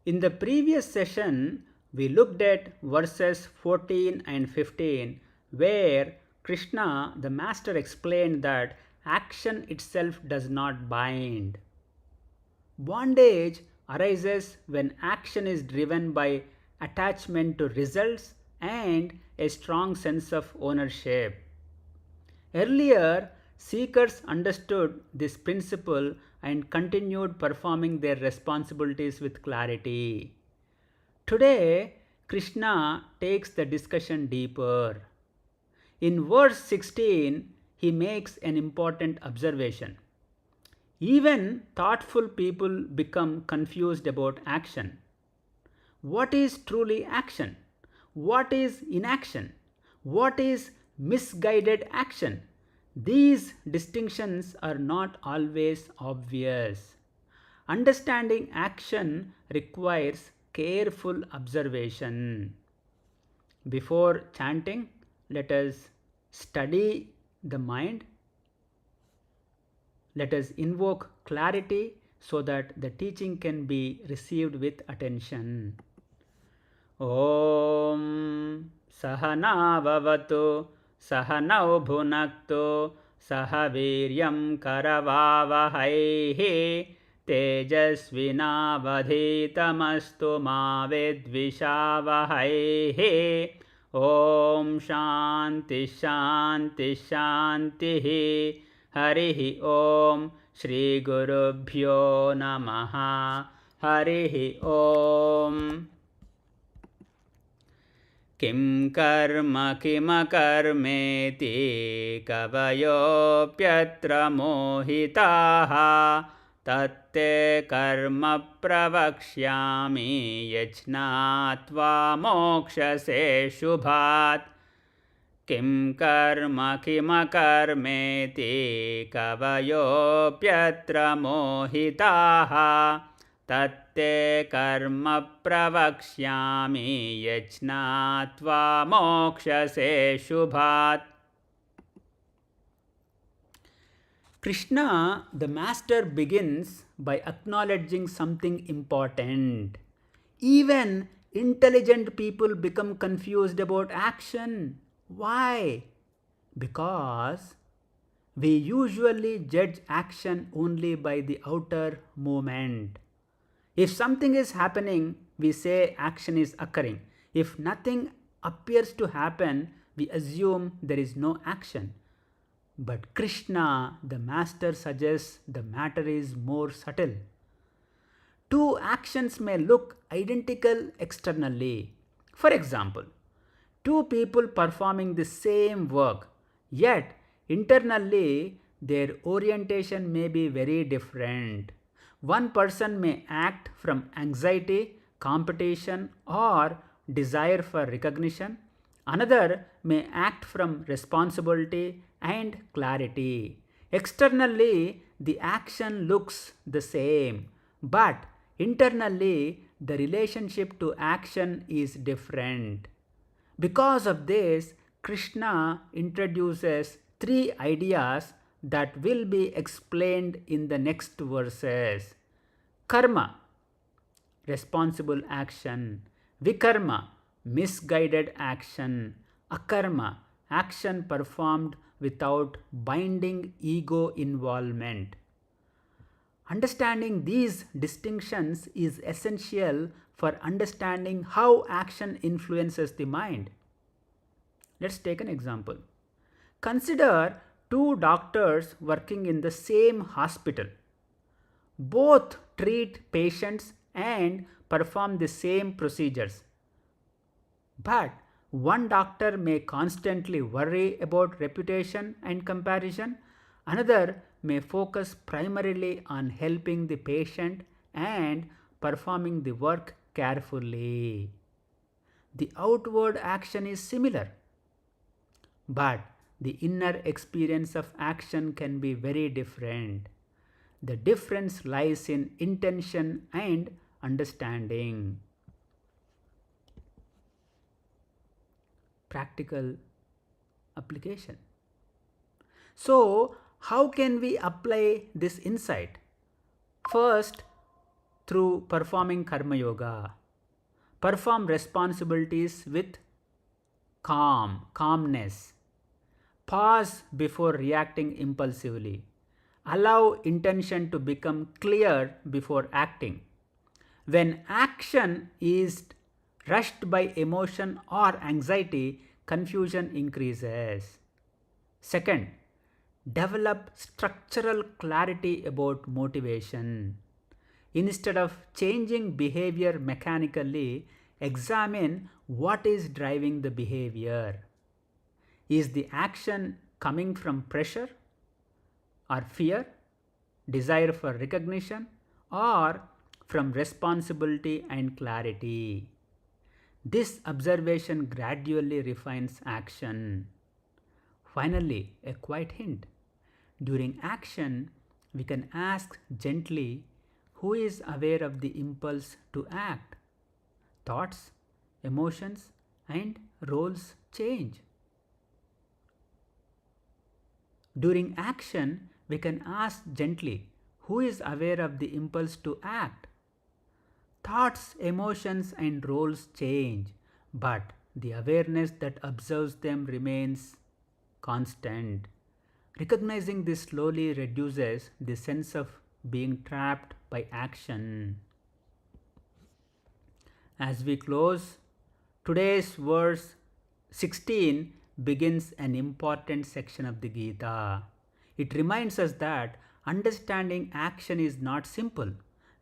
In the previous session, we looked at verses 14 and 15, where Krishna, the Master, explained that action itself does not bind. Bondage arises when action is driven by attachment to results and a strong sense of ownership. Earlier, seekers understood this principle and continued performing their responsibilities with clarity. Today, Krishna takes the discussion deeper. In verse 16, he makes an important observation. Even thoughtful people become confused about action. What is truly action? What is inaction? What is misguided action? These distinctions are not always obvious. Understanding action requires careful observation. Before chanting, let us study the mind. Let us invoke clarity so that the teaching can be received with attention. Om Sahana Vavatu Sahanau Bhunaktu Sahaviryam Karavavahaihi Tejasvinavadhitamastu ma vidvishavahaihi. Om Shanti Shanti Shantihi. Harihi Om Shri Gurubhyo Namaha. Harihi Om. Kim karma kimakarmeti kavayopyatra mohitaha tatte karma pravakshyami yajnatva mokshase shubhat. Kim karma kimakarmeti kavayopyatra mohitaha tatte karma pravakshyami yajnatva mokshase shubhat. Krishna, the Master, begins by acknowledging something important. Even intelligent people become confused about action. Why? Because we usually judge action only by the outer movement. If something is happening, we say action is occurring. If nothing appears to happen, we assume there is no action. But Krishna, the Master, suggests the matter is more subtle. Two actions may look identical externally. For example, two people performing the same work, yet internally their orientation may be very different. One person may act from anxiety, competition, or desire for recognition. Another may act from responsibility and clarity. Externally, the action looks the same, but internally, the relationship to action is different. Because of this, Krishna introduces three ideas that will be explained in the next verses. Karma, responsible action. Vikarma, misguided action. Akarma, action performed without binding ego involvement. Understanding these distinctions is essential for understanding how action influences the mind. Let's take an example. Consider two doctors working in the same hospital. Both treat patients and perform the same procedures. But one doctor may constantly worry about reputation and comparison. Another may focus primarily on helping the patient and performing the work carefully. The outward action is similar, but the inner experience of action can be very different. The difference lies in intention and understanding. Practical application. So, how can we apply this insight? First, through performing karma yoga. Perform responsibilities with calmness. Pause before reacting impulsively. Allow intention to become clear before acting. When action is rushed by emotion or anxiety, confusion increases. Second, develop structural clarity about motivation. Instead of changing behavior mechanically, examine what is driving the behavior. Is the action coming from pressure or fear, desire for recognition, or from responsibility and clarity? This observation gradually refines action. Finally, a quiet hint. During action, we can ask gently, who is aware of the impulse to act? Thoughts, emotions, and roles change. During action, we can ask gently, who is aware of the impulse to act? Thoughts, emotions, and roles change, but the awareness that observes them remains constant. Recognizing this slowly reduces the sense of being trapped by action. As we close, today's verse 16 begins an important section of the Gita. It reminds us that understanding action is not simple.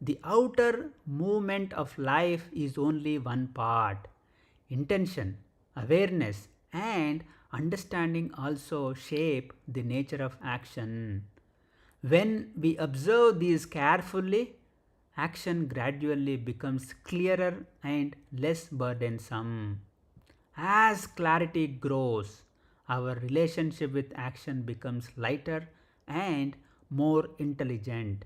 The outer movement of life is only one part. Intention, awareness, and understanding also shape the nature of action. When we observe these carefully, action gradually becomes clearer and less burdensome. As clarity grows, our relationship with action becomes lighter and more intelligent.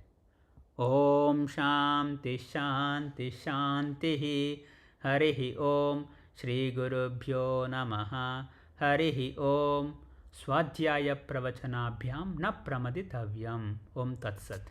Om Shanti Shanti Shanti Harihi Om Shri Gurubhyo Namaha Harihi Om Swadhyaya Pravachanabhyam Na Pramaditavyam Om Tat Sat.